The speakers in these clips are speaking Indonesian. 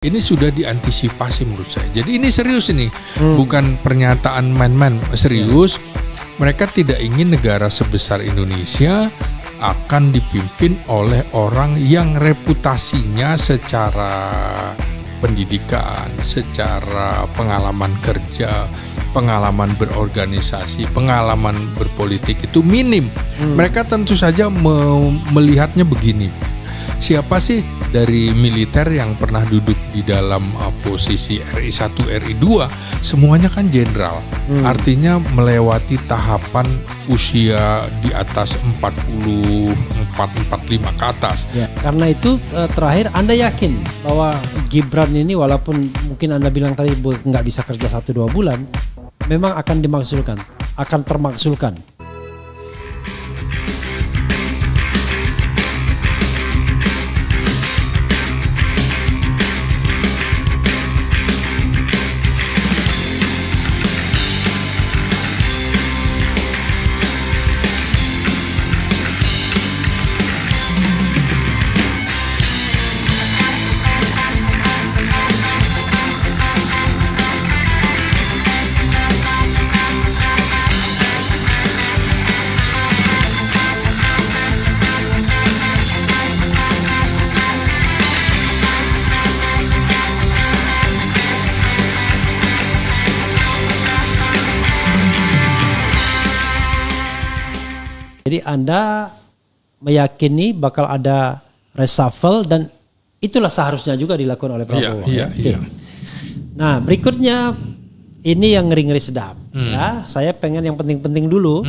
Ini sudah diantisipasi menurut saya. Jadi ini serius ini, bukan pernyataan main-main, serius. Mereka tidak ingin negara sebesar Indonesia akan dipimpin oleh orang yang reputasinya secara pendidikan, secara pengalaman kerja, pengalaman berorganisasi, pengalaman berpolitik itu minim. Mereka tentu saja melihatnya begini. Siapa sih dari militer yang pernah duduk di dalam posisi RI 1, RI 2? Semuanya kan jenderal. Artinya melewati tahapan usia di atas 44-45 ke atas. Ya, karena itu terakhir Anda yakin bahwa Gibran ini walaupun mungkin Anda bilang tadi nggak bisa kerja 1-2 bulan, memang akan termaksulkan. Jadi Anda meyakini bakal ada reshuffle dan itulah seharusnya juga dilakukan oleh Prabowo. Iya. Nah berikutnya ini yang ngeri-ngeri sedap. Ya, saya pengen yang penting-penting dulu,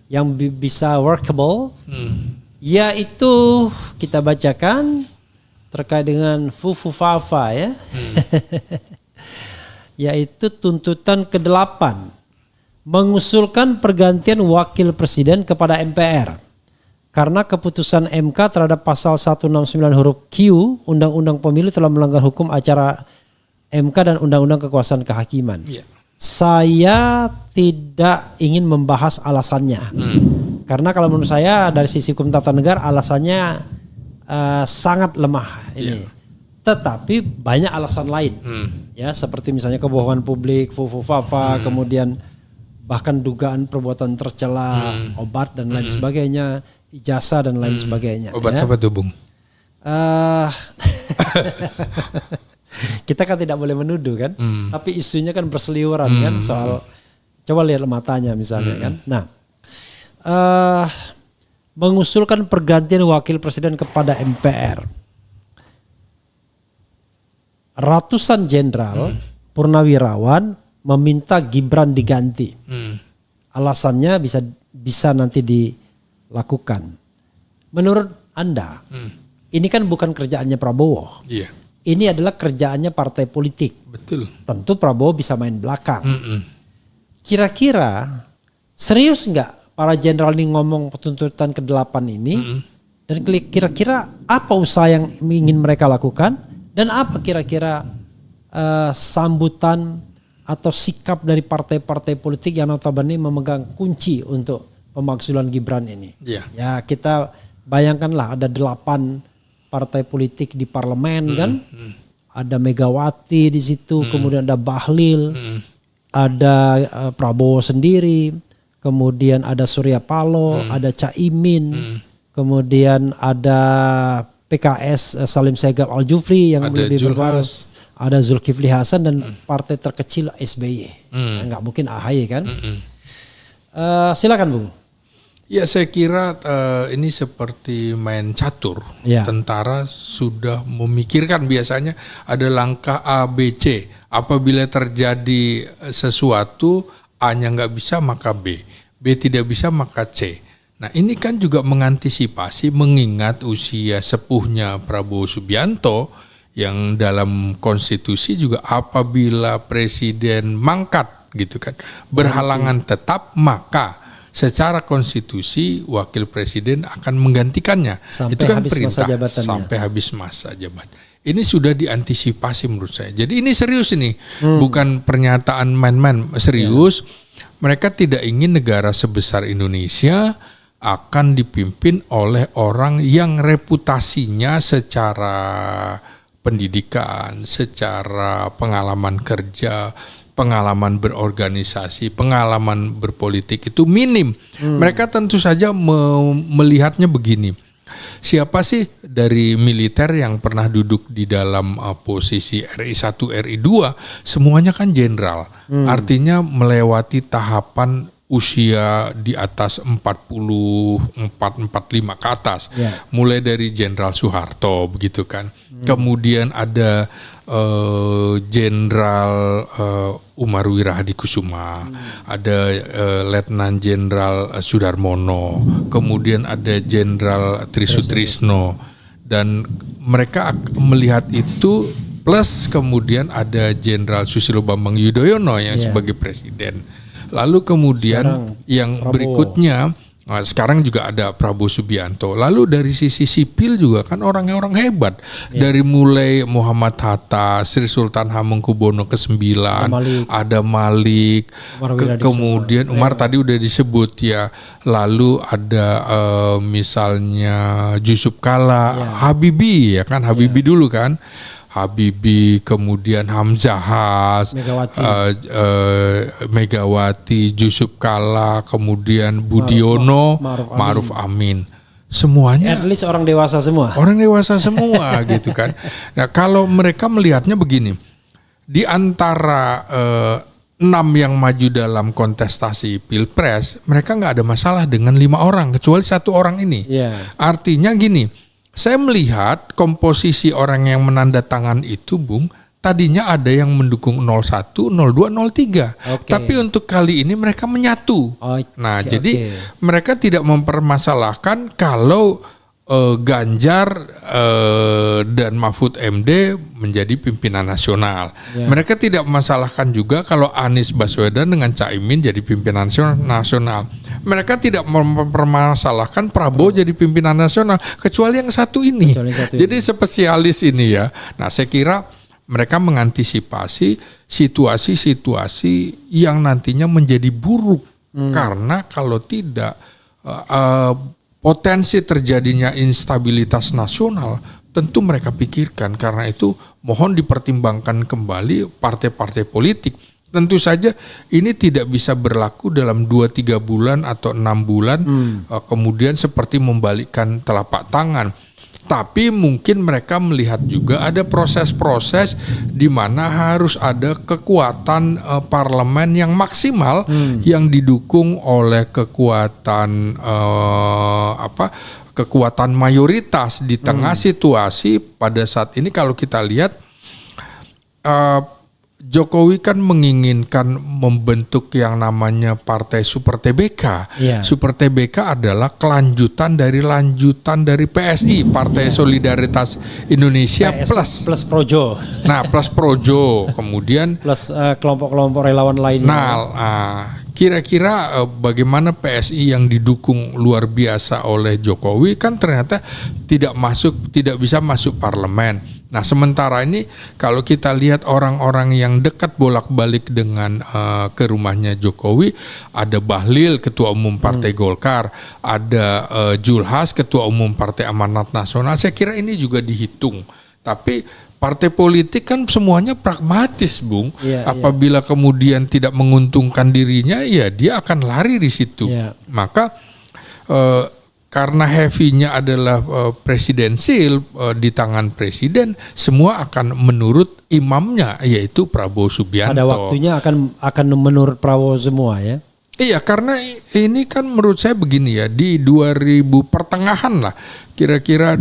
yang bisa workable, yaitu kita bacakan terkait dengan Fufufafa ya, yaitu tuntutan ke-8. Mengusulkan pergantian wakil presiden kepada MPR karena keputusan MK terhadap pasal 169 huruf Q Undang-Undang Pemilu telah melanggar hukum acara MK dan Undang-Undang Kekuasaan Kehakiman. Saya tidak ingin membahas alasannya karena kalau menurut saya dari sisi hukum tata negara alasannya sangat lemah ini. Tetapi banyak alasan lain ya, seperti misalnya kebohongan publik, Fufufafa, kemudian bahkan dugaan perbuatan tercela, obat dan lain sebagainya, ijazah dan lain sebagainya. Obat ya. apa tuh, Bung? Kita kan tidak boleh menuduh kan, tapi isunya kan berseliweran kan soal, coba lihat matanya misalnya kan. Nah, mengusulkan pergantian wakil presiden kepada MPR. Ratusan jenderal, purnawirawan meminta Gibran diganti. Alasannya bisa nanti dilakukan. Menurut Anda, ini kan bukan kerjaannya Prabowo. Iya. Ini adalah kerjaannya partai politik. Betul. Tentu Prabowo bisa main belakang. Kira-kira serius nggak para jenderal ini ngomong tuntutan ke-8 ini? Dan kira-kira apa usaha yang ingin mereka lakukan? Dan apa kira-kira sambutan atau sikap dari partai-partai politik yang notabene memegang kunci untuk pemakzulan Gibran ini. Ya kita bayangkanlah ada 8 partai politik di parlemen kan. Ada Megawati di situ, kemudian ada Bahlil, ada Prabowo sendiri, kemudian ada Surya Paloh, ada Caimin, kemudian ada PKS Salim Segaf Al-Jufri yang ada lebih Zulhas. Ada Zulkifli Hasan dan partai terkecil SBY. Nggak mungkin AHY kan. Silakan Bung. Ya saya kira ini seperti main catur. Tentara sudah memikirkan biasanya ada langkah A, B, C. Apabila terjadi sesuatu A-nya nggak bisa maka B. B tidak bisa maka C. Nah ini kan juga mengantisipasi mengingat usia sepuhnya Prabowo Subianto yang dalam konstitusi juga apabila presiden mangkat gitu kan berhalangan tetap maka secara konstitusi wakil presiden akan menggantikannya. Sampai itu kan habis perintah masa jabatannya. Sampai habis masa jabatan. Ini sudah diantisipasi menurut saya. Jadi ini serius ini, bukan pernyataan main-main, serius. Mereka tidak ingin negara sebesar Indonesia akan dipimpin oleh orang yang reputasinya secara pendidikan, secara pengalaman kerja, pengalaman berorganisasi, pengalaman berpolitik itu minim. Mereka tentu saja melihatnya begini. Siapa sih dari militer yang pernah duduk di dalam posisi RI 1, RI 2? Semuanya kan jenderal. Artinya melewati tahapan usia di atas 44-45 ke atas. Mulai dari Jenderal Soeharto begitu kan. Kemudian ada Jenderal Umar Wirahadikusuma, ada Letnan Jenderal Sudarmono, kemudian ada Jenderal Trisutrisno, dan mereka melihat itu plus kemudian ada Jenderal Susilo Bambang Yudhoyono yang sebagai presiden. Lalu kemudian sekarang yang Prabowo. Berikutnya sekarang juga ada Prabowo Subianto. Lalu dari sisi sipil juga kan orang-orang hebat. Dari mulai Muhammad Hatta, Sri Sultan Hamengkubuwono ke-9, ada Malik, kemudian Umar tadi udah disebut ya. Lalu ada misalnya Yusuf Kala, Habibie ya kan, Habibie dulu kan. Habibie, kemudian Hamzahas, Megawati, Yusuf Kala, kemudian Budiono, Ma'ruf Amin. Semuanya at least orang dewasa semua. Orang dewasa semua gitu kan. Nah, kalau mereka melihatnya begini, di antara 6 yang maju dalam kontestasi Pilpres, mereka nggak ada masalah dengan 5 orang kecuali 1 orang ini. Artinya gini, saya melihat komposisi orang yang menandatangan itu, Bung, tadinya ada yang mendukung 01, 02, 03. Tapi untuk kali ini mereka menyatu. Jadi mereka tidak mempermasalahkan kalau Ganjar dan Mahfud MD menjadi pimpinan nasional. Mereka tidak memasalahkan juga kalau Anies Baswedan dengan Caimin jadi pimpinan nasional. Mereka tidak mempermasalahkan Prabowo jadi pimpinan nasional kecuali yang satu ini. Jadi spesialis ini ya. Nah, saya kira mereka mengantisipasi situasi-situasi yang nantinya menjadi buruk karena kalau tidak potensi terjadinya instabilitas nasional tentu mereka pikirkan. Karena itu mohon dipertimbangkan kembali partai-partai politik. Tentu saja ini tidak bisa berlaku dalam 2-3 bulan atau 6 bulan kemudian seperti membalikkan telapak tangan. Tapi mungkin mereka melihat juga ada proses-proses di mana harus ada kekuatan parlemen yang maksimal yang didukung oleh kekuatan kekuatan mayoritas di tengah situasi pada saat ini. Kalau kita lihat Jokowi kan menginginkan membentuk yang namanya Partai Super TBK. Super TBK adalah kelanjutan dari PSI, Partai Solidaritas Indonesia plus Projo. Nah, plus Projo, kemudian plus kelompok-kelompok relawan lainnya. Nah, kira-kira bagaimana PSI yang didukung luar biasa oleh Jokowi kan ternyata tidak bisa masuk parlemen. Nah, sementara ini kalau kita lihat orang-orang yang dekat bolak-balik dengan ke rumahnya Jokowi, ada Bahlil, Ketua Umum Partai Golkar, ada Julhas, Ketua Umum Partai Amanat Nasional. Saya kira ini juga dihitung. Tapi partai politik kan semuanya pragmatis, Bung. Apabila kemudian tidak menguntungkan dirinya, ya dia akan lari di situ. Maka karena heavy-nya adalah presidensil di tangan presiden, semua akan menurut imamnya, yaitu Prabowo Subianto. Pada waktunya akan menurut Prabowo semua ya. Iya, karena ini kan menurut saya begini ya, di 2000 pertengahan lah, kira-kira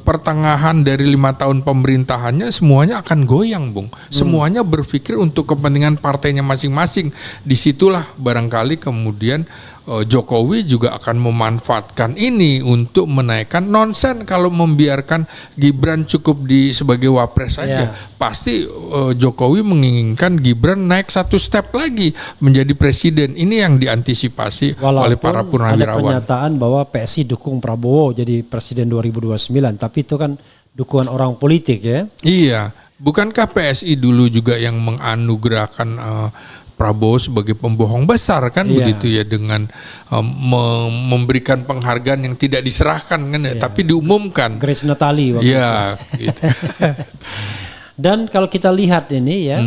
pertengahan dari 5 tahun pemerintahannya semuanya akan goyang, Bung. Semuanya berpikir untuk kepentingan partainya masing-masing. Disitulah barangkali kemudian Jokowi juga akan memanfaatkan ini untuk menaikkan. Nonsen kalau membiarkan Gibran cukup sebagai wapres saja. Pasti Jokowi menginginkan Gibran naik 1 step lagi menjadi presiden. Ini yang diantisipasi oleh para purnawirawan. Ada pernyataan bahwa PSI dukung Prabowo jadi presiden 2029, tapi itu kan dukungan orang politik ya. Iya, bukankah PSI dulu juga yang menganugerahkan Prabowo sebagai pembohong besar kan begitu ya, dengan memberikan penghargaan yang tidak diserahkan kan tapi diumumkan. Grace Natali waktu itu. Gitu. Dan kalau kita lihat ini ya,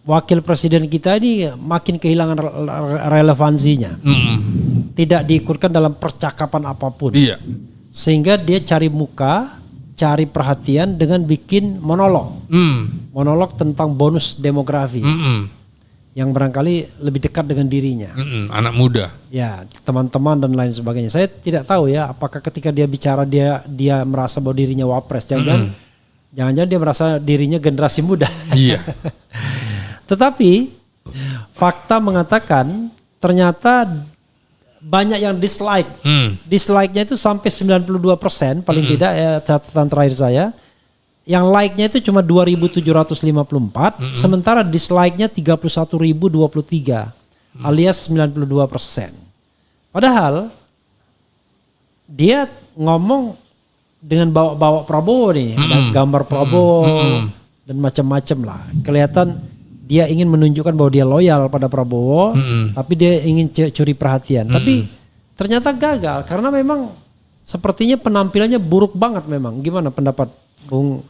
wakil presiden kita ini makin kehilangan relevansinya. Tidak diikutkan dalam percakapan apapun. Iya. Sehingga dia cari muka, cari perhatian dengan bikin monolog. Monolog tentang bonus demografi. Yang barangkali lebih dekat dengan dirinya. Anak muda. Ya, teman-teman dan lain sebagainya. Saya tidak tahu ya apakah ketika dia bicara dia merasa bahwa dirinya wapres. Jangan-jangan dia merasa dirinya generasi muda. Iya. Tetapi fakta mengatakan ternyata banyak yang dislike. Dislike-nya itu sampai 92% paling tidak ya, catatan terakhir saya. Yang like-nya itu cuma 2.754, sementara dislike-nya 31.023 alias 92%. Padahal dia ngomong dengan bawa-bawa Prabowo nih, ada gambar Prabowo dan macam-macam lah. Kelihatan dia ingin menunjukkan bahwa dia loyal pada Prabowo, tapi dia ingin curi perhatian. Tapi ternyata gagal karena memang sepertinya penampilannya buruk banget memang. Gimana pendapat Bung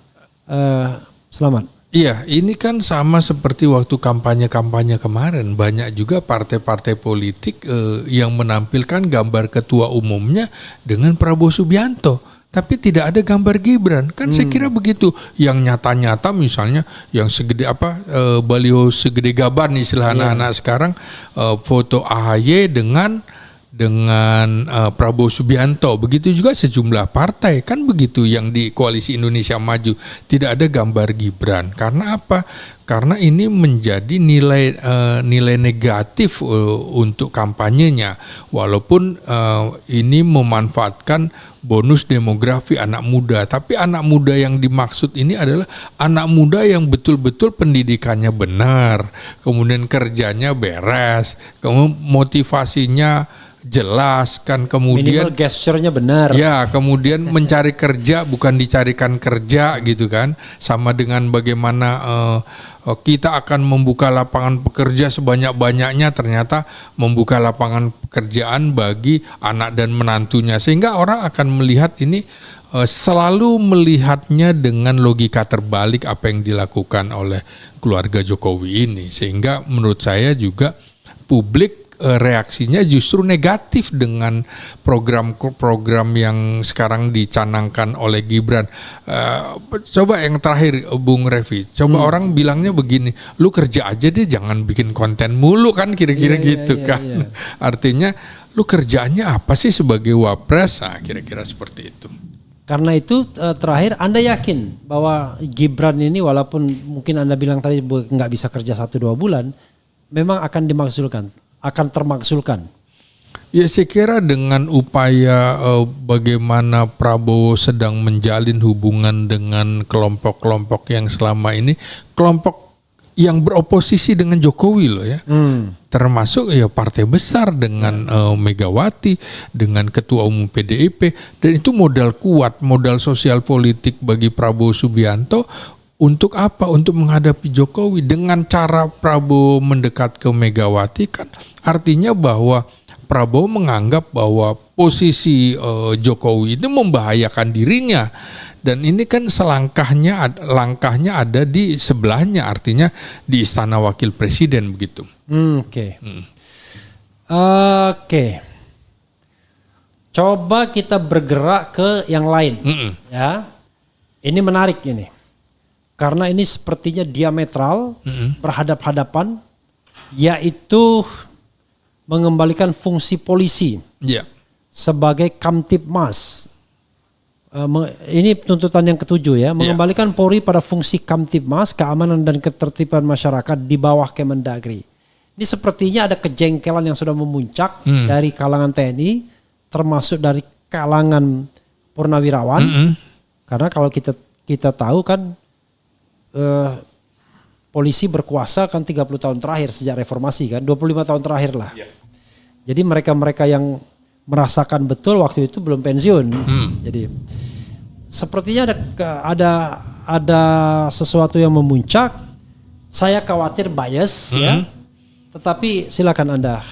Selamat? Iya, ini kan sama seperti waktu kampanye-kampanye kemarin. Banyak juga partai-partai politik yang menampilkan gambar ketua umumnya dengan Prabowo Subianto. Tapi tidak ada gambar Gibran. Kan saya kira begitu. Yang nyata-nyata misalnya yang segede baliho segede gaban istilah anak-anak sekarang, foto AHY dengan Prabowo Subianto. Begitu juga sejumlah partai kan begitu yang di Koalisi Indonesia Maju tidak ada gambar Gibran. Karena apa? Karena ini menjadi nilai negatif untuk kampanyenya. Walaupun ini memanfaatkan bonus demografi anak muda, tapi anak muda yang dimaksud ini adalah anak muda yang betul-betul pendidikannya benar, kemudian kerjanya beres, kemudian motivasinya jelas kan, kemudian minimal gesture-nya benar. Ya, kemudian mencari kerja bukan dicarikan kerja gitu kan. Sama dengan bagaimana kita akan membuka lapangan pekerja sebanyak-banyaknya, ternyata membuka lapangan pekerjaan bagi anak dan menantunya, sehingga orang akan melihat ini selalu melihatnya dengan logika terbalik apa yang dilakukan oleh keluarga Jokowi ini, sehingga menurut saya juga publik reaksinya justru negatif dengan program-program yang sekarang dicanangkan oleh Gibran. Coba yang terakhir Bung Revi, coba orang bilangnya begini, lu kerja aja deh, jangan bikin konten mulu kan, kira-kira gitu kan. Artinya lu kerjaannya apa sih sebagai wapres? Nah, kira-kira seperti itu. Karena itu terakhir Anda yakin bahwa Gibran ini walaupun mungkin Anda bilang tadi nggak bisa kerja 1-2 bulan, memang akan akan termaksulkan? Ya, saya kira dengan upaya bagaimana Prabowo sedang menjalin hubungan dengan kelompok-kelompok yang selama ini, kelompok yang beroposisi dengan Jokowi loh ya, termasuk ya partai besar dengan Megawati, dengan Ketua Umum PDIP, dan itu modal kuat, modal sosial politik bagi Prabowo Subianto. Untuk apa? Untuk menghadapi Jokowi. Dengan cara Prabowo mendekat ke Megawati kan artinya bahwa Prabowo menganggap bahwa posisi Jokowi itu membahayakan dirinya. Dan ini kan langkahnya ada di sebelahnya, artinya di Istana Wakil Presiden begitu. Oke. Coba kita bergerak ke yang lain. Ya, ini menarik ini. Karena ini sepertinya diametral, berhadap-hadapan, yaitu mengembalikan fungsi polisi sebagai Kamtibmas. Ini tuntutan yang ke-7 ya, mengembalikan Polri pada fungsi Kamtibmas, keamanan dan ketertiban masyarakat di bawah Kemendagri. Ini sepertinya ada kejengkelan yang sudah memuncak dari kalangan TNI, termasuk dari kalangan purnawirawan. Karena kalau kita tahu kan, polisi berkuasa kan 30 tahun terakhir sejak reformasi kan, 25 tahun terakhir lah. Jadi mereka-mereka yang merasakan betul waktu itu belum pensiun. Jadi sepertinya ada sesuatu yang memuncak saya khawatir bias ya. Tetapi silakan Anda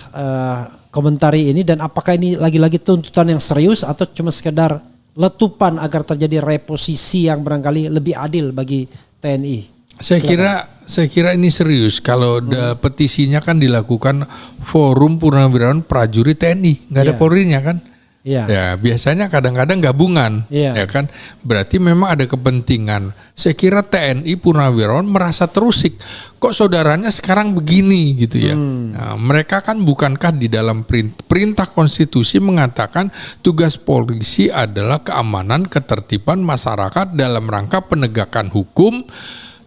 komentari ini, dan apakah ini lagi-lagi tuntutan yang serius atau cuma sekedar letupan agar terjadi reposisi yang barangkali lebih adil bagi TNI? Saya kira ini serius. Kalau petisinya kan dilakukan Forum Purnawirawan Prajurit TNI, nggak ada Polrinya kan? Iya. Ya, biasanya kadang-kadang gabungan, ya kan? Berarti memang ada kepentingan. Saya kira TNI Purnawirawan merasa terusik. Kok saudaranya sekarang begini gitu ya? Nah, mereka kan bukankah di dalam perintah konstitusi mengatakan tugas polisi adalah keamanan ketertiban masyarakat dalam rangka penegakan hukum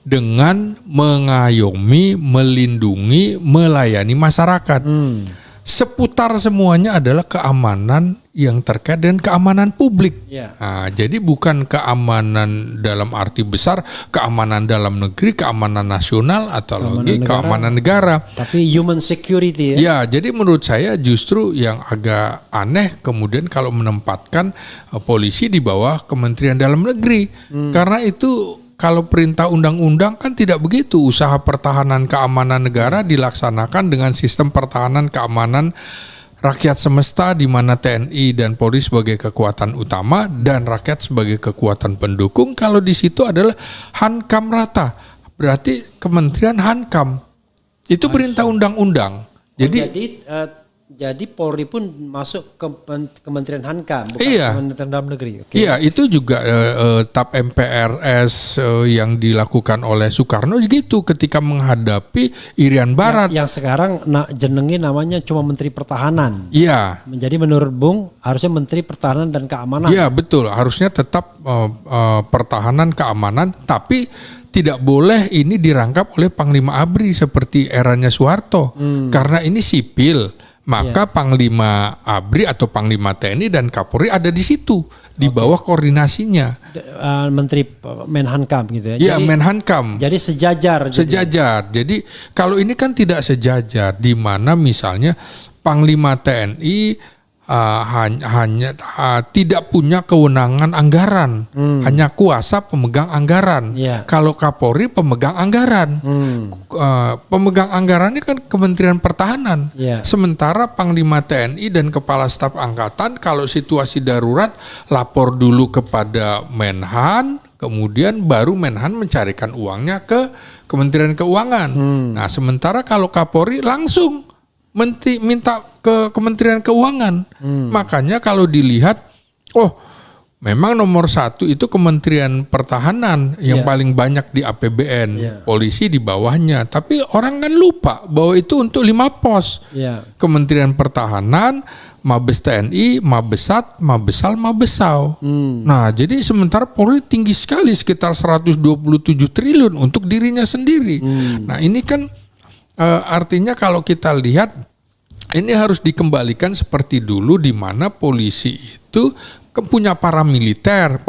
dengan mengayomi, melindungi, melayani masyarakat. Seputar semuanya adalah keamanan yang terkait dengan keamanan publik. Nah, jadi bukan keamanan dalam arti besar, keamanan dalam negeri, keamanan nasional atau keamanan negara. Tapi human security ya. Ya, jadi menurut saya justru yang agak aneh kemudian kalau menempatkan polisi di bawah Kementerian Dalam Negeri. Karena itu kalau perintah undang-undang kan tidak begitu. Usaha pertahanan keamanan negara dilaksanakan dengan sistem pertahanan keamanan rakyat semesta, di mana TNI dan Polri sebagai kekuatan utama dan rakyat sebagai kekuatan pendukung. Kalau di situ adalah hankam rata, berarti Kementerian Hankam. Itu perintah undang-undang. Jadi Polri pun masuk ke Kementerian Hankam, bukan Kementerian Dalam Negeri. Iya, itu juga TAP MPRS yang dilakukan oleh Soekarno gitu ketika menghadapi Irian Barat. Yang sekarang jenengi namanya cuma Menteri Pertahanan. Iya. Menjadi menurut Bung harusnya Menteri Pertahanan dan Keamanan. Iya, betul. Harusnya tetap pertahanan keamanan, tapi tidak boleh ini dirangkap oleh Panglima ABRI seperti eranya Soeharto. Karena ini sipil. Maka Panglima ABRI atau Panglima TNI dan Kapolri ada di situ, di bawah koordinasinya. Menteri Menhankam gitu ya. Iya, Menhankam. Jadi sejajar. Sejajar. Jadi kalau ini kan tidak sejajar, di mana misalnya Panglima TNI hanya tidak punya kewenangan anggaran, hanya kuasa pemegang anggaran. Kalau Kapolri pemegang anggaran, pemegang anggarannya kan Kementerian Pertahanan. Sementara Panglima TNI dan Kepala Staf Angkatan kalau situasi darurat lapor dulu kepada Menhan, kemudian baru Menhan mencarikan uangnya ke Kementerian Keuangan. Nah, sementara kalau Kapolri langsung minta ke Kementerian Keuangan. Makanya kalau dilihat, memang nomor satu itu Kementerian Pertahanan yang paling banyak di APBN, polisi di bawahnya. Tapi orang kan lupa bahwa itu untuk 5 pos. Kementerian Pertahanan, Mabes TNI, Mabesat, Mabesal, Mabesau. Nah, jadi sementara Polri tinggi sekali sekitar 127 triliun untuk dirinya sendiri. Nah, ini kan artinya kalau kita lihat ini harus dikembalikan seperti dulu, di mana polisi itu punya paramiliter,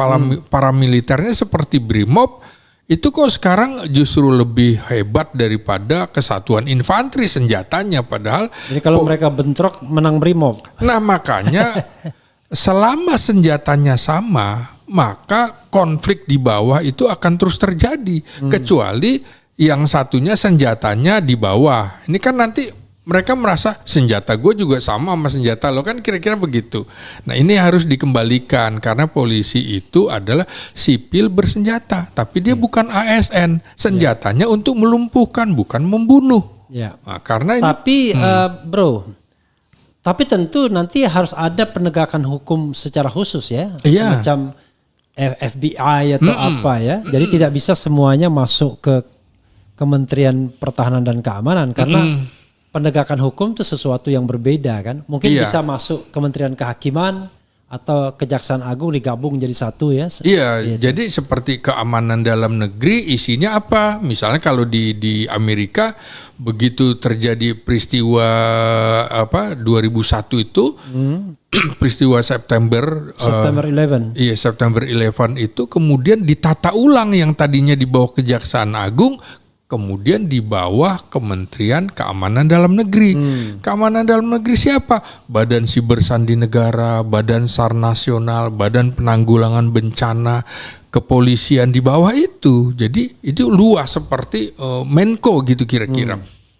paramiliternya seperti Brimob, itu kok sekarang justru lebih hebat daripada kesatuan infanteri senjatanya, padahal. Jadi kalau mereka bentrok menang Brimob. Nah, makanya selama senjatanya sama, maka konflik di bawah itu akan terus terjadi, kecuali yang satunya senjatanya di bawah. Ini kan nanti mereka merasa senjata gue juga sama senjata lo, kan kira-kira begitu. Nah, ini harus dikembalikan karena polisi itu adalah sipil bersenjata, tapi dia bukan ASN. Senjatanya untuk melumpuhkan, bukan membunuh. Nah, karena ini, tapi tentu nanti harus ada penegakan hukum secara khusus ya, semacam FBI atau apa ya. Jadi tidak bisa semuanya masuk ke Kementerian Pertahanan dan Keamanan karena penegakan hukum itu sesuatu yang berbeda kan. Mungkin bisa masuk Kementerian Kehakiman atau Kejaksaan Agung digabung jadi satu ya. Jadi seperti keamanan dalam negeri isinya apa? Misalnya kalau di Amerika begitu terjadi peristiwa 2001 itu peristiwa September 11. Iya, September 11 itu kemudian ditata ulang yang tadinya di bawah Kejaksaan Agung, kemudian di bawah Kementerian Keamanan Dalam Negeri. Keamanan Dalam Negeri siapa? Badan Siber Sandi Negara, Badan SAR Nasional, Badan Penanggulangan Bencana, kepolisian di bawah itu. Jadi itu luas seperti Menko gitu kira-kira.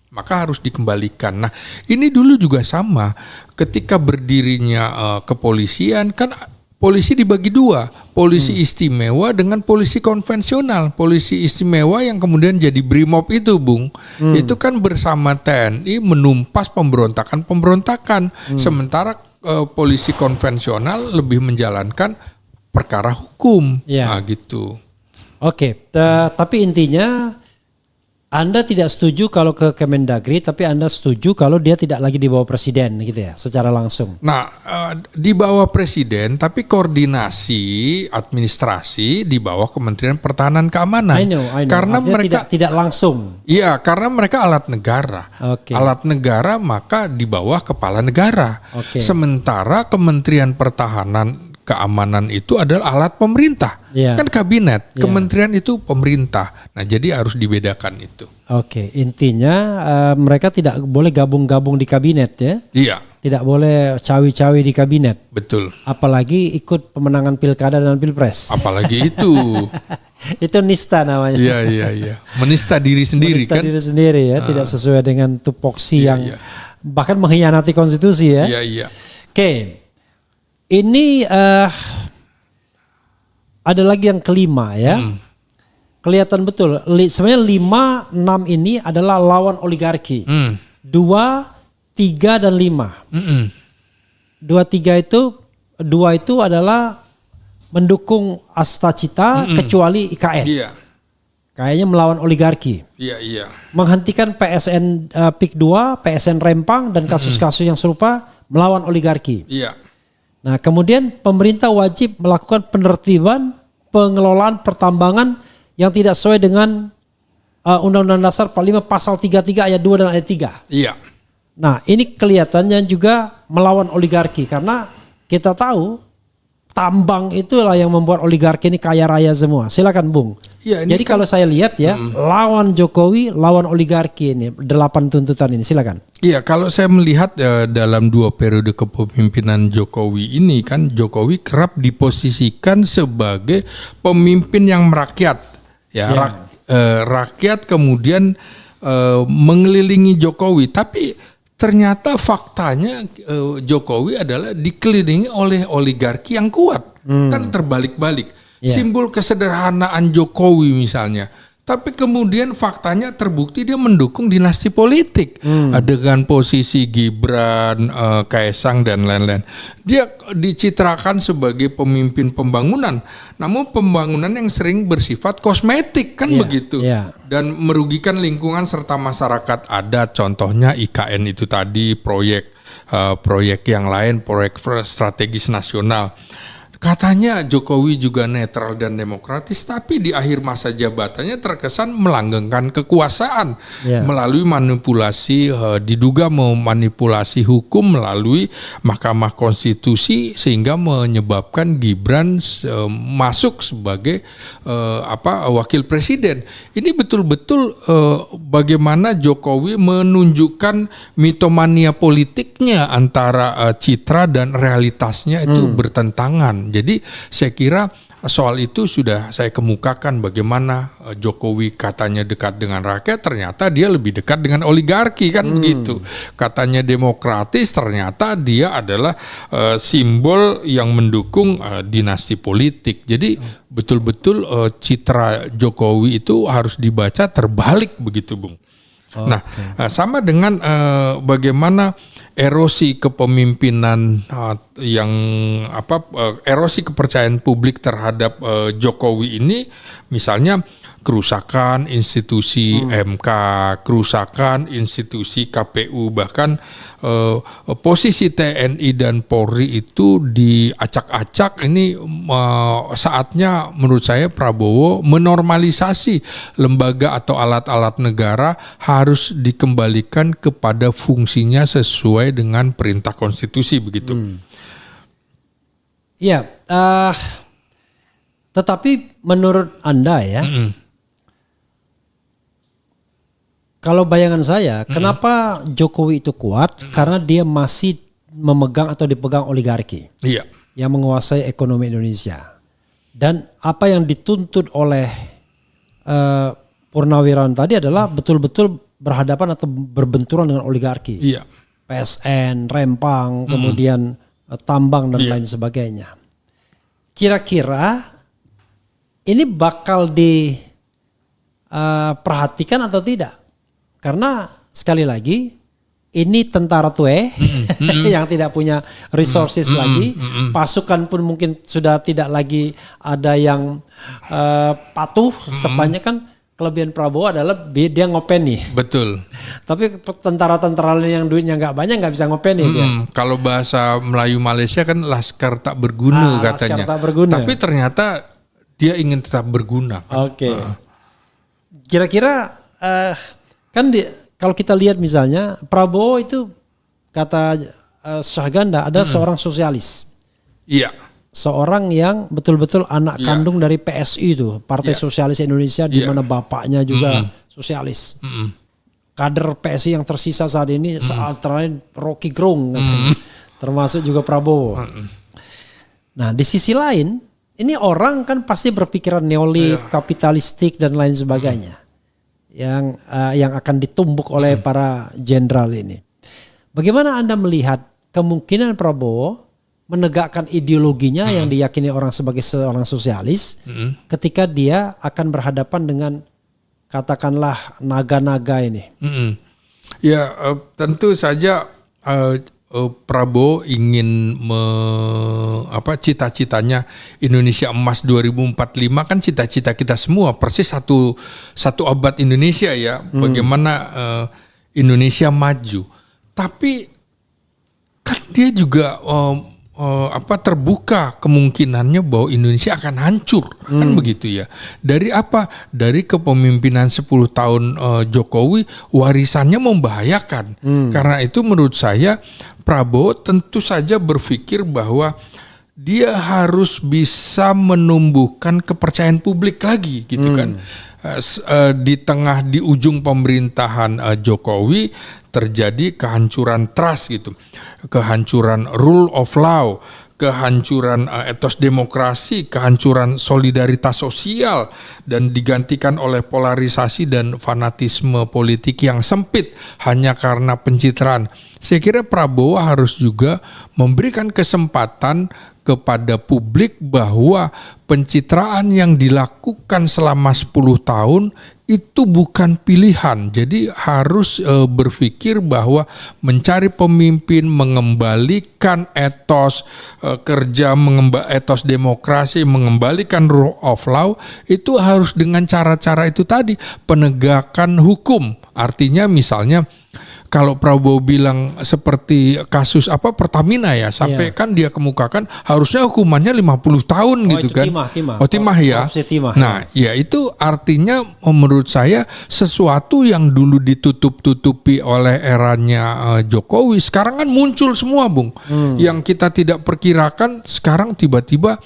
Maka harus dikembalikan. Nah, ini dulu juga sama. Ketika berdirinya kepolisian kan polisi dibagi dua, polisi istimewa dengan polisi konvensional. Polisi istimewa yang kemudian jadi BRIMOB itu, Bung, itu kan bersama TNI menumpas pemberontakan. Sementara polisi konvensional lebih menjalankan perkara hukum, nah gitu. Oke, tapi intinya Anda tidak setuju kalau ke Kemendagri, tapi Anda setuju kalau dia tidak lagi di bawah presiden gitu ya, secara langsung. Nah, di bawah presiden, tapi koordinasi administrasi di bawah Kementerian Pertahanan Keamanan. I know. Karena artinya mereka tidak langsung. Iya, karena mereka alat negara. Alat negara maka di bawah kepala negara. Sementara Kementerian Pertahanan Keamanan itu adalah alat pemerintah, kan kabinet. Kementerian itu pemerintah. Nah, jadi harus dibedakan itu. Oke, intinya mereka tidak boleh gabung-gabung di kabinet ya? Iya. Tidak boleh cawi-cawi di kabinet. Betul. Apalagi ikut pemenangan pilkada dan pilpres. Apalagi itu. Itu nista namanya. Iya. Menista diri sendiri. Menista diri sendiri ya, tidak sesuai dengan tupoksi yang bahkan mengkhianati konstitusi ya. Iya. Oke. Ini ada lagi yang kelima ya. Kelihatan betul. Sebenarnya 5, 6 ini adalah lawan oligarki. 2, 3 dan 5. 2, 3 itu 2 itu adalah mendukung Astacita kecuali IKN. Iya. Kayaknya melawan oligarki. Iya. Menghentikan PSN PIK 2, PSN Rempang dan kasus-kasus yang serupa melawan oligarki. Iya. Nah, kemudian pemerintah wajib melakukan penertiban pengelolaan pertambangan yang tidak sesuai dengan Undang-Undang Dasar 45 Pasal 33 ayat 2 dan ayat 3. Iya. Nah, ini kelihatannya juga melawan oligarki karena kita tahu tambang itulah yang membuat oligarki ini kaya raya semua. Silakan, Bung. Ya, jadi kalau saya lihat ya, lawan Jokowi, lawan oligarki ini 8 tuntutan ini. Silakan. Iya, kalau saya melihat dalam 2 periode kepemimpinan Jokowi ini kan Jokowi kerap diposisikan sebagai pemimpin yang merakyat. Rakyat kemudian mengelilingi Jokowi, tapi ternyata faktanya Jokowi adalah dikelilingi oleh oligarki yang kuat. Kan terbalik-balik. Simbol kesederhanaan Jokowi misalnya. Tapi kemudian faktanya terbukti dia mendukung dinasti politik. Dengan posisi Gibran, Kaesang dan lain-lain. Dia dicitrakan sebagai pemimpin pembangunan. Namun pembangunan yang sering bersifat kosmetik kan begitu. Dan merugikan lingkungan serta masyarakat adat. Contohnya IKN itu tadi, proyek yang lain, proyek strategis nasional. Katanya Jokowi juga netral dan demokratis, tapi di akhir masa jabatannya terkesan melanggengkan kekuasaan melalui manipulasi, diduga memanipulasi hukum melalui Mahkamah Konstitusi sehingga menyebabkan Gibran masuk sebagai wakil presiden. Ini betul-betul bagaimana Jokowi menunjukkan mitomania politiknya antara citra dan realitasnya itu bertentangan. Jadi saya kira soal itu sudah saya kemukakan bagaimana Jokowi katanya dekat dengan rakyat, ternyata dia lebih dekat dengan oligarki kan begitu. Katanya demokratis, ternyata dia adalah simbol yang mendukung dinasti politik. Jadi betul-betul citra Jokowi itu harus dibaca terbalik begitu, Bung. Nah, sama dengan bagaimana erosi kepemimpinan erosi kepercayaan publik terhadap Jokowi ini, misalnya kerusakan institusi MK, kerusakan institusi KPU, bahkan posisi TNI dan Polri itu diacak-acak. Ini saatnya menurut saya Prabowo menormalisasi lembaga atau alat-alat negara harus dikembalikan kepada fungsinya sesuai dengan perintah konstitusi begitu. Ya, tetapi menurut Anda ya, kalau bayangan saya, kenapa Jokowi itu kuat? Karena dia masih memegang atau dipegang oligarki yang menguasai ekonomi Indonesia. Dan apa yang dituntut oleh Purnawirawan tadi adalah betul-betul berhadapan atau berbenturan dengan oligarki. Iya. PSN, Rempang, kemudian tambang dan lain sebagainya. Kira-kira ini bakal diperhatikan atau tidak? Karena sekali lagi ini tentara tue yang tidak punya resources lagi, pasukan pun mungkin sudah tidak lagi ada yang patuh. Sebanyak kan kelebihan Prabowo adalah dia ngopeni. Betul. Tapi tentara-tentara yang duitnya nggak banyak nggak bisa ngopeni dia. Kalau bahasa Melayu Malaysia kan laskar tak berguna katanya. Laskar tak berguna. Tapi ternyata dia ingin tetap berguna. Kan? Oke. Kira-kira kan kalau kita lihat misalnya Prabowo itu kata Syahganda adalah seorang sosialis. Iya. Seorang yang betul-betul anak kandung dari PSI itu, Partai Sosialis Indonesia, di mana bapaknya juga sosialis. Kader PSI yang tersisa saat ini antara lain Rocky Gerung, termasuk juga Prabowo. Nah, di sisi lain, ini orang kan pasti berpikiran neolib, kapitalistik dan lain sebagainya, yang akan ditumbuk oleh para jenderal ini. Bagaimana Anda melihat kemungkinan Prabowo menegakkan ideologinya yang diyakini orang sebagai seorang sosialis ketika dia akan berhadapan dengan katakanlah naga-naga ini? Ya, tentu saja Prabowo ingin cita-citanya Indonesia Emas 2045 kan cita-cita kita semua, persis satu abad Indonesia ya, bagaimana Indonesia maju. Tapi kan dia juga terbuka kemungkinannya bahwa Indonesia akan hancur, kan begitu ya. Dari apa? Dari kepemimpinan 10 tahun Jokowi, warisannya membahayakan. Karena itu menurut saya Prabowo tentu saja berpikir bahwa dia harus bisa menumbuhkan kepercayaan publik lagi gitu kan. Di ujung pemerintahan Jokowi terjadi kehancuran trust gitu, kehancuran rule of law, kehancuran etos demokrasi, kehancuran solidaritas sosial, dan digantikan oleh polarisasi dan fanatisme politik yang sempit hanya karena pencitraan. Saya kira Prabowo harus juga memberikan kesempatan kepada publik bahwa pencitraan yang dilakukan selama 10 tahun itu bukan pilihan. Jadi harus berpikir bahwa mencari pemimpin, mengembalikan etos kerja, etos demokrasi, mengembalikan rule of law, itu harus dengan cara-cara itu tadi, penegakan hukum. Artinya misalnya kalau Prabowo bilang seperti kasus Pertamina ya, sampai kan dia kemukakan harusnya hukumannya 50 tahun gitu kan. Timah ya. Nah, ya itu artinya menurut saya sesuatu yang dulu ditutup-tutupi oleh eranya Jokowi sekarang kan muncul semua, Bung. Yang kita tidak perkirakan sekarang tiba-tiba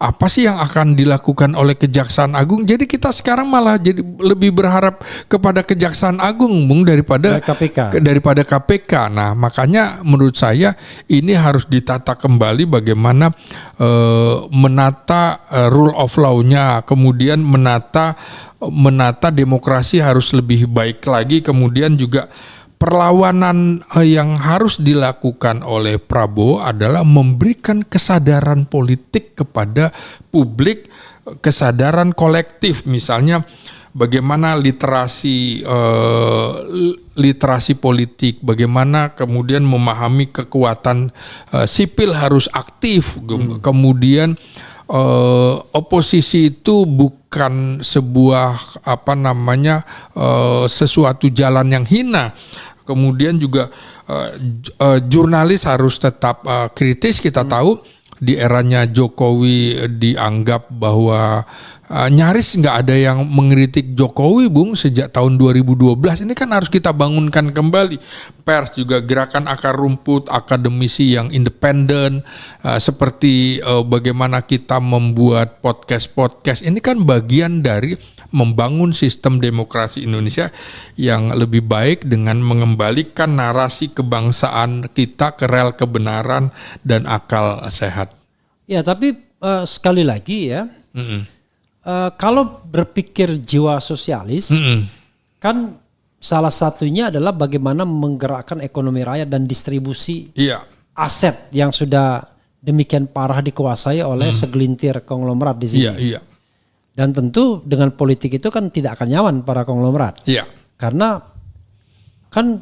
apa sih yang akan dilakukan oleh Kejaksaan Agung. Jadi kita sekarang malah jadi lebih berharap kepada Kejaksaan Agung, Bung, daripada KPK. Nah, makanya menurut saya ini harus ditata kembali bagaimana menata rule of law-nya, kemudian menata demokrasi harus lebih baik lagi, kemudian juga perlawanan yang harus dilakukan oleh Prabowo adalah memberikan kesadaran politik kepada publik, kesadaran kolektif, misalnya bagaimana literasi politik, bagaimana kemudian memahami kekuatan sipil harus aktif, kemudian oposisi itu bukan sebuah sesuatu jalan yang hina. Kemudian juga jurnalis harus tetap kritis. Kita tahu di eranya Jokowi dianggap bahwa nyaris nggak ada yang mengkritik Jokowi, Bung, sejak tahun 2012. Ini kan harus kita bangunkan kembali. Pers juga, gerakan akar rumput, akademisi yang independen, seperti bagaimana kita membuat podcast. Ini kan bagian dari membangun sistem demokrasi Indonesia yang lebih baik dengan mengembalikan narasi kebangsaan kita ke rel kebenaran dan akal sehat. Ya, tapi sekali lagi ya, Kalau berpikir jiwa sosialis, kan salah satunya adalah bagaimana menggerakkan ekonomi rakyat dan distribusi aset yang sudah demikian parah dikuasai oleh segelintir konglomerat di sini. Dan tentu dengan politik itu kan tidak akan nyaman para konglomerat. Karena kan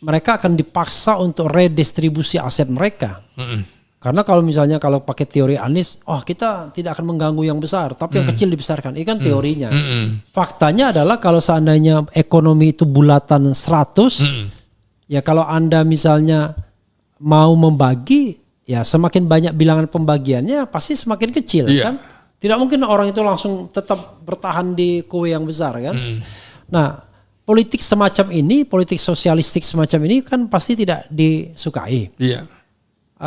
mereka akan dipaksa untuk redistribusi aset mereka. Karena kalau misalnya kalau pakai teori Anies, kita tidak akan mengganggu yang besar, tapi yang kecil dibesarkan. Ini kan teorinya. Faktanya adalah kalau seandainya ekonomi itu bulatan 100, ya kalau Anda misalnya mau membagi, ya semakin banyak bilangan pembagiannya pasti semakin kecil kan. Tidak mungkin orang itu langsung tetap bertahan di kue yang besar kan. Nah, politik semacam ini, politik sosialistik semacam ini kan pasti tidak disukai.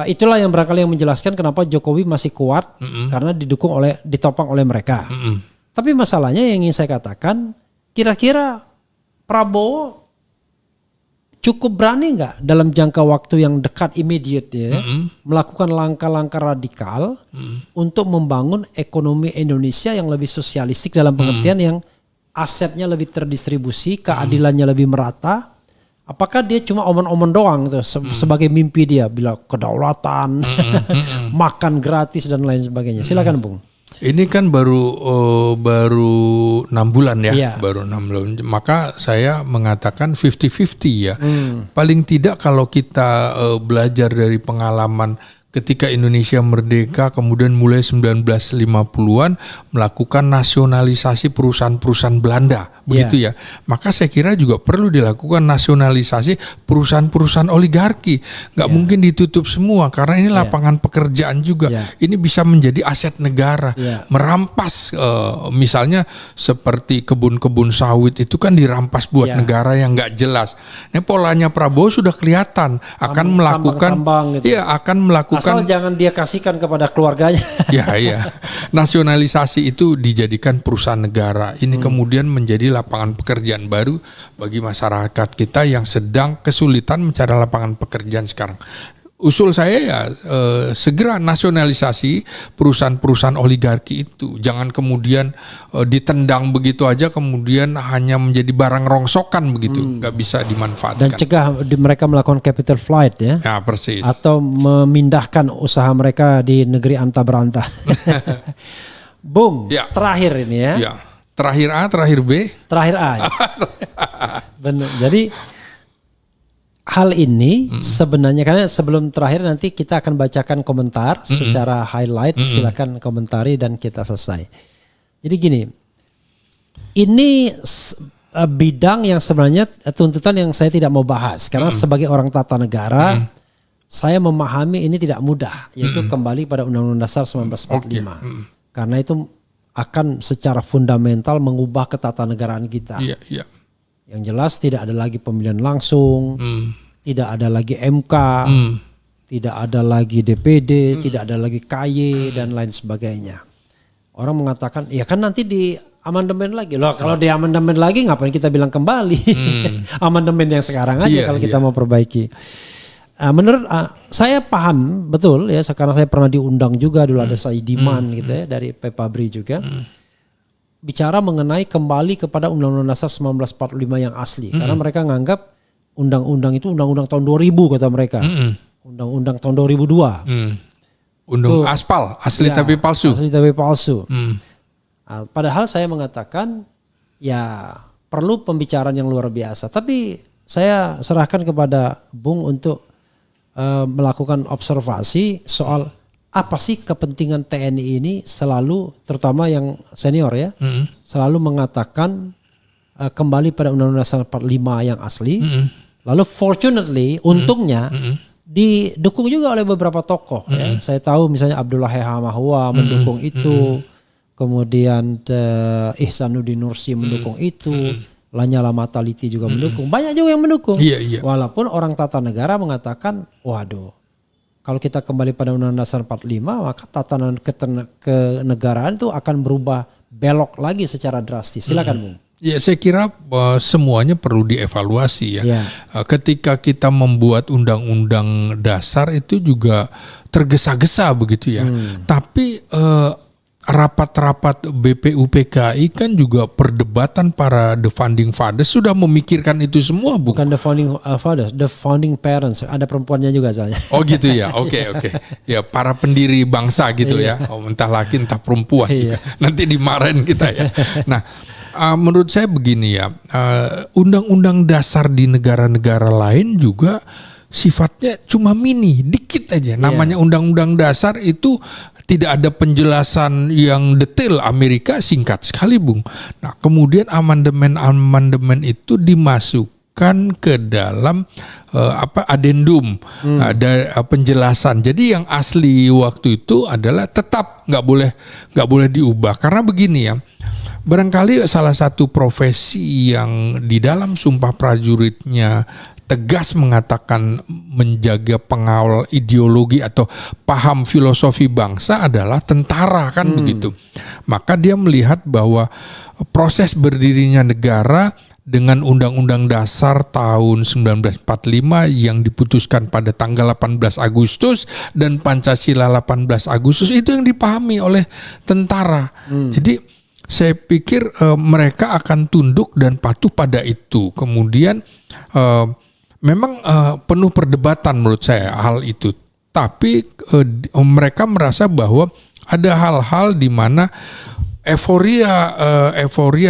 Itulah yang barangkali yang menjelaskan kenapa Jokowi masih kuat karena ditopang oleh mereka. Tapi masalahnya yang ingin saya katakan, kira-kira Prabowo cukup berani nggak dalam jangka waktu yang dekat immediate melakukan langkah-langkah radikal untuk membangun ekonomi Indonesia yang lebih sosialistik dalam pengertian yang asetnya lebih terdistribusi, keadilannya lebih merata. Apakah dia cuma omong-omong doang tuh sebagai mimpi dia, bila kedaulatan, makan gratis dan lain sebagainya. Silakan Bung. Ini kan baru 6 bulan ya, baru 6 bulan. Maka saya mengatakan 50-50 ya. Paling tidak kalau kita belajar dari pengalaman ketika Indonesia merdeka, kemudian mulai 1950-an melakukan nasionalisasi perusahaan-perusahaan Belanda, begitu ya. Maka saya kira juga perlu dilakukan nasionalisasi perusahaan-perusahaan oligarki. Nggak mungkin ditutup semua karena ini lapangan pekerjaan juga. Ini bisa menjadi aset negara. Merampas misalnya seperti kebun-kebun sawit itu kan dirampas buat negara yang nggak jelas. Ini polanya Prabowo sudah kelihatan akan melakukan, akan melakukan. Asal jangan dia kasihkan kepada keluarganya. Nasionalisasi itu dijadikan perusahaan negara. Ini kemudian menjadi lapangan pekerjaan baru bagi masyarakat kita yang sedang kesulitan mencari lapangan pekerjaan sekarang. Usul saya ya segera nasionalisasi perusahaan-perusahaan oligarki itu. Jangan kemudian ditendang begitu aja kemudian hanya menjadi barang rongsokan begitu. Nggak bisa dimanfaatkan. Dan cegah mereka melakukan capital flight ya. Ya persis. Atau memindahkan usaha mereka di negeri anta berantah. Bung, terakhir ini ya. Terakhir A, terakhir B. Terakhir A. Benar. Jadi hal ini sebenarnya, karena sebelum terakhir nanti kita akan bacakan komentar secara highlight, silakan komentari dan kita selesai. Jadi gini, ini bidang yang sebenarnya tuntutan yang saya tidak mau bahas karena sebagai orang tata negara saya memahami ini tidak mudah, yaitu kembali pada Undang-Undang Dasar 1945. Karena itu akan secara fundamental mengubah ketatanegaraan kita. Yang jelas tidak ada lagi pemilihan langsung, tidak ada lagi MK, tidak ada lagi DPD, tidak ada lagi KY dan lain sebagainya. Orang mengatakan, ya kan nanti di amandemen lagi. Loh kalau di amandemen lagi ngapain kita bilang kembali? Amandemen yang sekarang aja kalau kita mau perbaiki. Menurut saya paham betul ya, sekarang saya pernah diundang juga dulu ada Saidiman gitu ya dari Pepabri juga. Bicara mengenai kembali kepada Undang-Undang Dasar 1945 yang asli. Karena mereka nganggap undang-undang itu undang-undang tahun 2000 kata mereka. Undang-undang tahun 2002. Undang aspal, asli tapi palsu. Asli tapi palsu. Padahal saya mengatakan ya perlu pembicaraan yang luar biasa. Tapi saya serahkan kepada Bung untuk melakukan observasi soal apa sih kepentingan TNI ini selalu, terutama yang senior ya, selalu mengatakan kembali pada Undang-Undang Dasar 45 yang asli. Lalu fortunately, untungnya didukung juga oleh beberapa tokoh. Ya. Saya tahu misalnya Abdullah Hamahua mendukung itu, kemudian Ihsanuddin Nursi mendukung itu, Lanyala Mataliti juga mendukung. Banyak juga yang mendukung. Walaupun orang tata negara mengatakan, waduh, kalau kita kembali pada Undang-Undang Dasar 45, maka tatanan kenegaraan itu akan berubah belok lagi secara drastis. Silakan Bung. Ya saya kira semuanya perlu dievaluasi ya. Ketika kita membuat undang-undang dasar itu juga tergesa-gesa begitu ya. Tapi rapat-rapat BPUPKI kan juga perdebatan para the founding fathers sudah memikirkan itu semua, Bung. Bukan the founding fathers, the founding parents. Ada perempuannya juga soalnya. Oh gitu ya, oke. Ya para pendiri bangsa gitu ya, entah laki entah perempuan juga. Nanti dimarahin kita ya. Nah, menurut saya begini ya, undang-undang dasar di negara-negara lain juga sifatnya cuma mini, dikit aja. Namanya undang-undang dasar itu tidak ada penjelasan yang detail. Amerika singkat sekali, Bung. Nah, kemudian amandemen itu dimasukkan ke dalam adendum, ada penjelasan. Jadi yang asli waktu itu adalah tetap nggak boleh diubah. Karena begini ya, barangkali salah satu profesi yang di dalam Sumpah Prajuritnya tegas mengatakan menjaga pengawal ideologi atau paham filosofi bangsa adalah tentara, kan begitu. Maka dia melihat bahwa proses berdirinya negara dengan Undang-Undang Dasar tahun 1945 yang diputuskan pada tanggal 18 Agustus dan Pancasila 18 Agustus itu yang dipahami oleh tentara. Jadi saya pikir mereka akan tunduk dan patuh pada itu. Kemudian memang penuh perdebatan menurut saya hal itu. Tapi mereka merasa bahwa ada hal-hal di mana euforia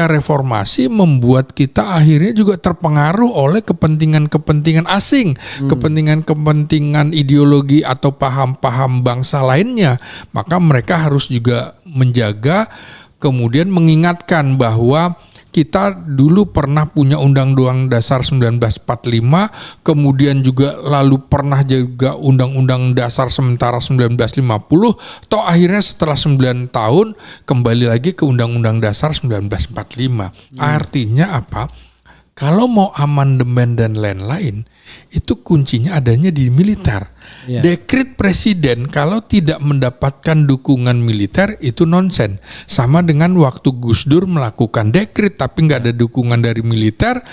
reformasi membuat kita akhirnya juga terpengaruh oleh kepentingan-kepentingan asing, kepentingan-kepentingan ideologi atau paham-paham bangsa lainnya. Maka mereka harus juga menjaga, kemudian mengingatkan bahwa kita dulu pernah punya Undang-Undang Dasar 1945, kemudian juga lalu pernah juga Undang-Undang Dasar sementara 1950, toh akhirnya setelah 9 tahun kembali lagi ke Undang-Undang Dasar 1945. Artinya apa? Kalau mau amandemen dan lain-lain, itu kuncinya adanya di militer. Dekret presiden kalau tidak mendapatkan dukungan militer itu nonsen. Sama dengan waktu Gus Dur melakukan dekret tapi nggak ada dukungan dari militer,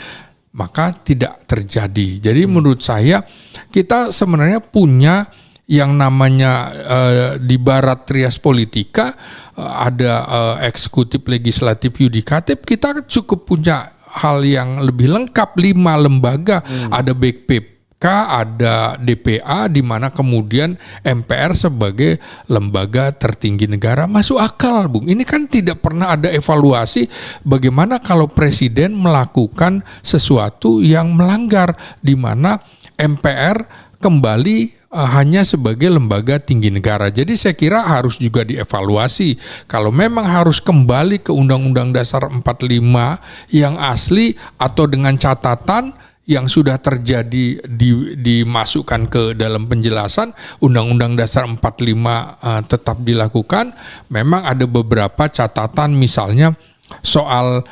maka tidak terjadi. Jadi menurut saya kita sebenarnya punya yang namanya di barat trias politika, ada eksekutif, legislatif, yudikatif. Kita cukup punya hal yang lebih lengkap, 5 lembaga, ada BPK, ada DPA, di mana kemudian MPR sebagai lembaga tertinggi negara. Masuk akal, Bung. Ini kan tidak pernah ada evaluasi bagaimana kalau presiden melakukan sesuatu yang melanggar, di mana MPR kembali hanya sebagai lembaga tinggi negara. Jadi saya kira harus juga dievaluasi. Kalau memang harus kembali ke Undang-Undang Dasar 45 yang asli atau dengan catatan yang sudah terjadi dimasukkan ke dalam penjelasan, Undang-Undang Dasar 45 tetap dilakukan. Memang ada beberapa catatan, misalnya soal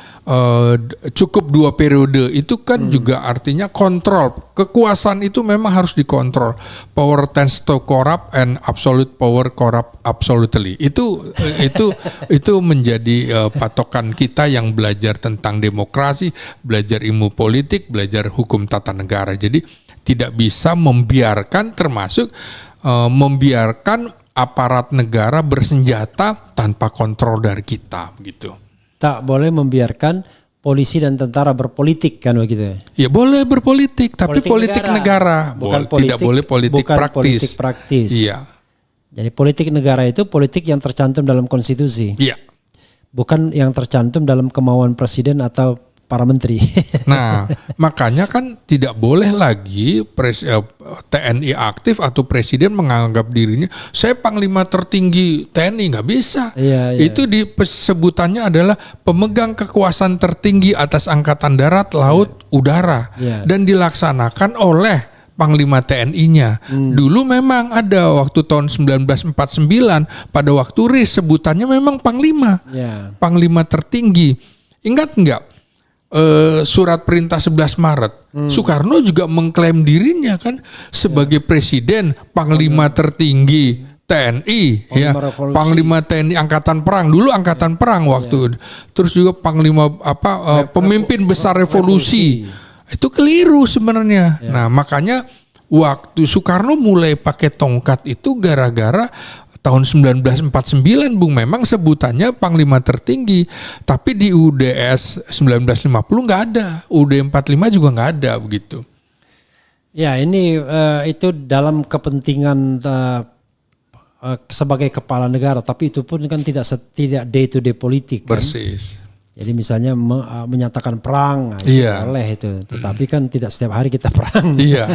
cukup 2 periode itu kan juga artinya kontrol kekuasaan itu memang harus dikontrol. Power tends to corrupt and absolute power corrupt absolutely. Itu menjadi patokan kita yang belajar tentang demokrasi, belajar ilmu politik, belajar hukum tata negara. Jadi tidak bisa membiarkan, termasuk membiarkan aparat negara bersenjata tanpa kontrol dari kita, gitu. Tak boleh membiarkan polisi dan tentara berpolitik, kan begitu? Ya boleh berpolitik, tapi politik negara. Bukan tidak boleh politik bukan praktis. Politik praktis. Iya. Jadi politik negara itu politik yang tercantum dalam konstitusi. Iya. Bukan yang tercantum dalam kemauan presiden atau para menteri. Nah, makanya kan tidak boleh lagi TNI aktif atau presiden menganggap dirinya saya panglima tertinggi TNI, nggak bisa. Itu sebutannya adalah pemegang kekuasaan tertinggi atas angkatan darat, laut, udara, dan dilaksanakan oleh Panglima TNI-nya. Dulu memang ada waktu tahun 1949 pada waktu RIS sebutannya memang panglima, panglima tertinggi. Ingat nggak? Surat perintah 11 Maret, Soekarno juga mengklaim dirinya kan sebagai presiden, panglima tertinggi TNI, panglima TNI angkatan perang, dulu angkatan perang waktu, terus juga panglima pemimpin besar revolusi. Itu keliru sebenarnya. Nah, makanya waktu Soekarno mulai pakai tongkat itu gara-gara tahun 1949 Bung, memang sebutannya Panglima Tertinggi, tapi di UDS 1950 nggak ada, UUD 45 juga nggak ada begitu. Ya ini itu dalam kepentingan sebagai kepala negara, tapi itu pun kan tidak day to day politik. Persis. Kan? Jadi misalnya menyatakan perang, iya. Boleh itu, tetapi kan tidak setiap hari kita perang. Iya.